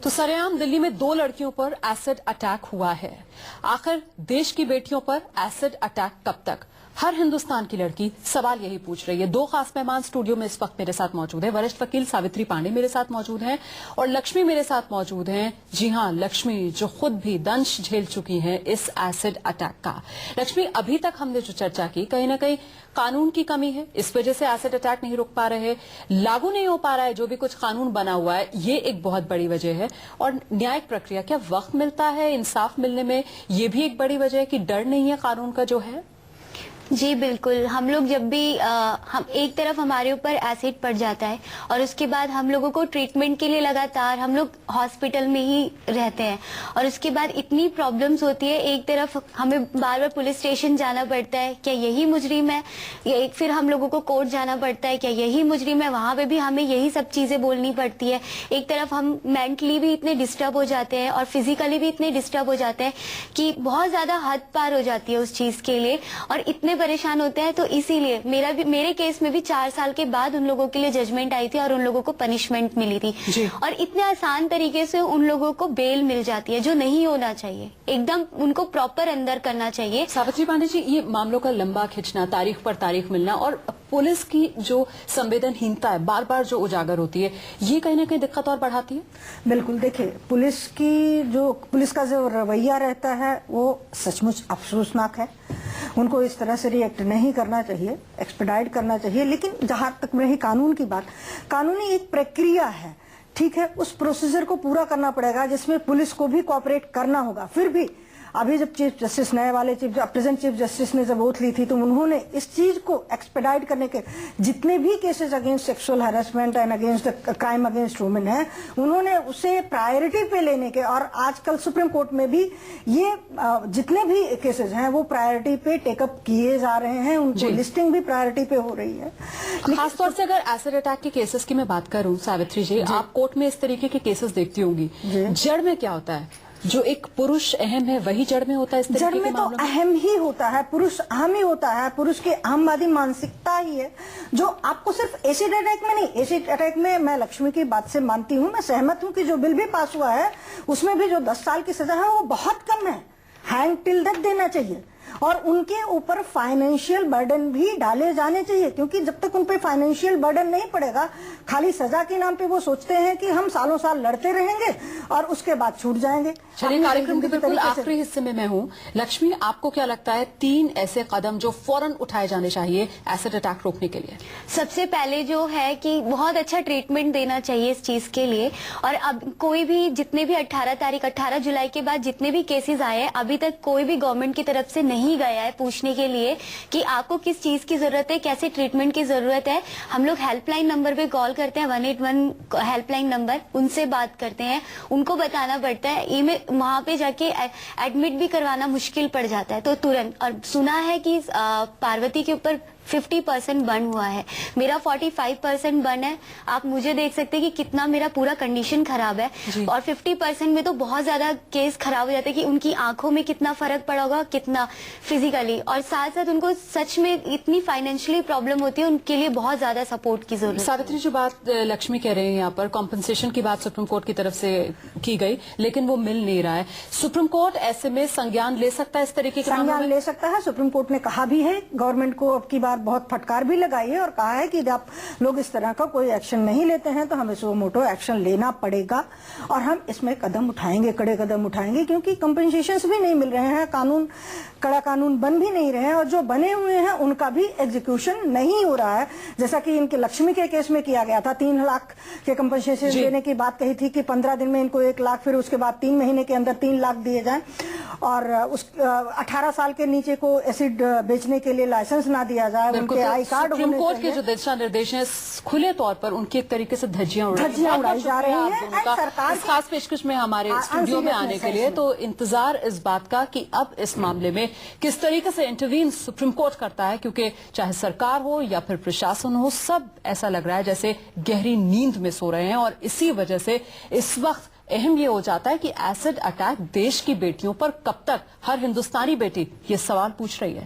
तो सरेआम दिल्ली में 2 लड़कियों पर एसिड अटैक हुआ है। आखिर देश की बेटियों पर एसिड अटैक कब तक? हर हिंदुस्तान की लड़की सवाल यही पूछ रही है। 2 खास मेहमान स्टूडियो में इस वक्त मेरे साथ मौजूद हैं। वरिष्ठ वकील सावित्री पांडे मेरे साथ मौजूद हैं और लक्ष्मी मेरे साथ मौजूद हैं। जी हां, लक्ष्मी जो खुद भी दंश झेल चुकी हैं इस एसिड अटैक का। लक्ष्मी, अभी तक हमने जो चर्चा की, कहीं ना कहीं कानून की कमी है, इस वजह से एसिड अटैक नहीं रोक पा रहे, लागू नहीं हो पा रहा है जो भी कुछ कानून बना हुआ है, ये एक बहुत बड़ी वजह है। और न्यायिक प्रक्रिया, क्या वक्त मिलता है इंसाफ मिलने में, ये भी एक बड़ी वजह है कि डर नहीं है कानून का जो है। जी बिल्कुल, हम लोग जब भी हम एक तरफ हमारे ऊपर एसिड पड़ जाता है और उसके बाद हम लोगों को ट्रीटमेंट के लिए लगातार हम लोग हॉस्पिटल में ही रहते हैं और उसके बाद इतनी प्रॉब्लम्स होती है। एक तरफ हमें बार बार पुलिस स्टेशन जाना पड़ता है, क्या यही मुजरिम है, या एक फिर हम लोगों को कोर्ट जाना पड़ता है, क्या यही मुजरिम है, वहां पे भी हमें यही सब चीजें बोलनी पड़ती है। एक तरफ हम मेंटली भी इतने डिस्टर्ब हो जाते हैं और फिजिकली भी इतने डिस्टर्ब हो जाते हैं कि बहुत ज्यादा हद पार हो जाती है उस चीज के लिए और इतने परेशान होते हैं। तो इसीलिए मेरे केस में भी 4 साल के बाद उन लोगों के लिए जजमेंट आई थी और उन लोगों को पनिशमेंट मिली थी और इतने आसान तरीके से उन लोगों को बेल मिल जाती है, जो नहीं होना चाहिए। एकदम उनको प्रॉपर अंदर करना चाहिए। सावित्री पांडे जी, ये मामलों का लंबा खिंचना, तारीख पर तारीख मिलना और पुलिस की जो संवेदनहीनता है बार बार जो उजागर होती है, ये कहीं ना कहीं दिक्कत और बढ़ाती है। बिल्कुल, देखिए पुलिस का जो रवैया रहता है वो सचमुच अफसोसनाक है। उनको इस तरह से रिएक्ट नहीं करना चाहिए, एक्सपेडाइट करना चाहिए। लेकिन जहां तक रही कानून की बात, कानूनी एक प्रक्रिया है, ठीक है, उस प्रोसीजर को पूरा करना पड़ेगा जिसमें पुलिस को भी कोऑपरेट करना होगा। फिर भी अभी जब चीफ जस्टिस नए वाले प्रेजेंट चीफ जस्टिस ने जब ओथ ली थी तो उन्होंने इस चीज को एक्सपेडाइट करने के जितने भी cases against sexual harassment and against crime against women है, उन्होंने उसे प्रायोरिटी पे लेने के, और आजकल सुप्रीम कोर्ट में भी ये जितने भी केसेस हैं वो प्रायोरिटी पे टेकअप किए जा रहे हैं, उनकी लिस्टिंग भी प्रायोरिटी पे हो रही है। खासतौर से अगर एसिड अटैक के केसेस की मैं बात करूं, सावित्री जी, आप कोर्ट में इस तरीके के केसेस देखती होंगी, जड़ में क्या होता है? जो एक पुरुष अहम है वही जड़ में होता है। इस जड़ में तो अहम ही होता है, पुरुष अहम ही होता है। पुरुष की अहमवादी मानसिकता ही है जो आपको सिर्फ एसिड अटैक में नहीं, एसिड अटैक में मैं लक्ष्मी की बात से मानती हूँ, मैं सहमत हूँ कि जो बिल भी पास हुआ है उसमें भी जो 10 साल की सजा है वो बहुत कम है, हैंग टिल डेथ देना चाहिए और उनके ऊपर फाइनेंशियल बर्डन भी डाले जाने चाहिए, क्योंकि जब तक उन पे फाइनेंशियल बर्डन नहीं पड़ेगा, खाली सजा के नाम पे वो सोचते हैं कि हम सालों साल लड़ते रहेंगे और उसके बाद छूट जाएंगे। चलिए, कार्यक्रम के बिल्कुल आखिरी हिस्से में मैं हूँ। लक्ष्मी, आपको क्या लगता है 3 ऐसे कदम जो फौरन उठाए जाने चाहिए एसिड अटैक रोकने के लिए? सबसे पहले जो है कि बहुत अच्छा ट्रीटमेंट देना चाहिए इस चीज के लिए। और अब कोई भी जितने भी 18 जुलाई के बाद जितने भी केसेस आए हैं, अभी तक कोई भी गवर्नमेंट की तरफ से नहीं गया है पूछने के लिए कि आपको किस चीज की जरूरत है, कैसे ट्रीटमेंट की जरूरत है। हम लोग हेल्पलाइन नंबर पे कॉल करते हैं, 181 हेल्पलाइन नंबर, उनसे बात करते हैं, उनको बताना पड़ता है। वहां पे जाके एडमिट भी करवाना मुश्किल पड़ जाता है तो तुरंत। और सुना है कि पार्वती के ऊपर 50% बर्न हुआ है, मेरा 45% बर्न है। आप मुझे देख सकते हैं कि कितना मेरा पूरा कंडीशन खराब है और 50% में तो बहुत ज्यादा केस खराब हो जाता है कि उनकी आंखों में कितना फर्क पड़ा होगा, कितना फिजिकली, और साथ साथ उनको सच में इतनी फाइनेंशियली प्रॉब्लम होती है, उनके लिए बहुत ज्यादा सपोर्ट की जरूरत है। सावित्री, जो बात लक्ष्मी कह रहे हैं यहाँ पर, कॉम्पनसेशन की बात सुप्रीम कोर्ट की तरफ से की गई लेकिन वो मिल नहीं रहा है। सुप्रीम कोर्ट ऐसे में संज्ञान ले सकता है, इस तरीके के संज्ञान ले सकता है। सुप्रीम कोर्ट ने कहा भी है, गवर्नमेंट को अब की बार बहुत फटकार भी लगाई है और कहा है कि जब लोग इस तरह का कोई एक्शन नहीं लेते हैं तो हमें सो मोटो एक्शन लेना पड़ेगा और हम इसमें कदम उठाएंगे, कड़े कदम उठाएंगे, क्योंकि कंपनसेशंस भी नहीं मिल रहे हैं, कड़ा कानून बन भी नहीं रहे हैं और जो बने हुए हैं उनका भी एग्जीक्यूशन नहीं हो रहा है। जैसा कि इनके लक्ष्मी के केस में किया गया था, 3 लाख के कंपनसेशन देने की बात कही थी कि 15 दिन में इनको 1 लाख, फिर उसके बाद 3 महीने के अंदर 3 लाख दिए जाएं और 18 साल के नीचे को एसिड बेचने के लिए लाइसेंस ना दिया जाए, उनके आई कार्ड होने चाहिए। सुप्रीम कोर्ट के जो दिशा निर्देश हैं खुले तौर पर उनकी एक तरीके से धज्जियां उड़ाई जा रही हैं। सरकार खास पेशकश में हमारे स्टूडियो में आने के लिए तो इंतजार इस बात का कि अब इस मामले में किस तरीके से इंटरवीन सुप्रीम कोर्ट करता है, क्योंकि चाहे सरकार हो या फिर प्रशासन हो, सब ऐसा लग रहा है जैसे गहरी नींद में सो रहे हैं। और इसी वजह से इस वक्त अहम ये हो जाता है कि एसिड अटैक देश की बेटियों पर कब तक, हर हिंदुस्तानी बेटी ये सवाल पूछ रही है।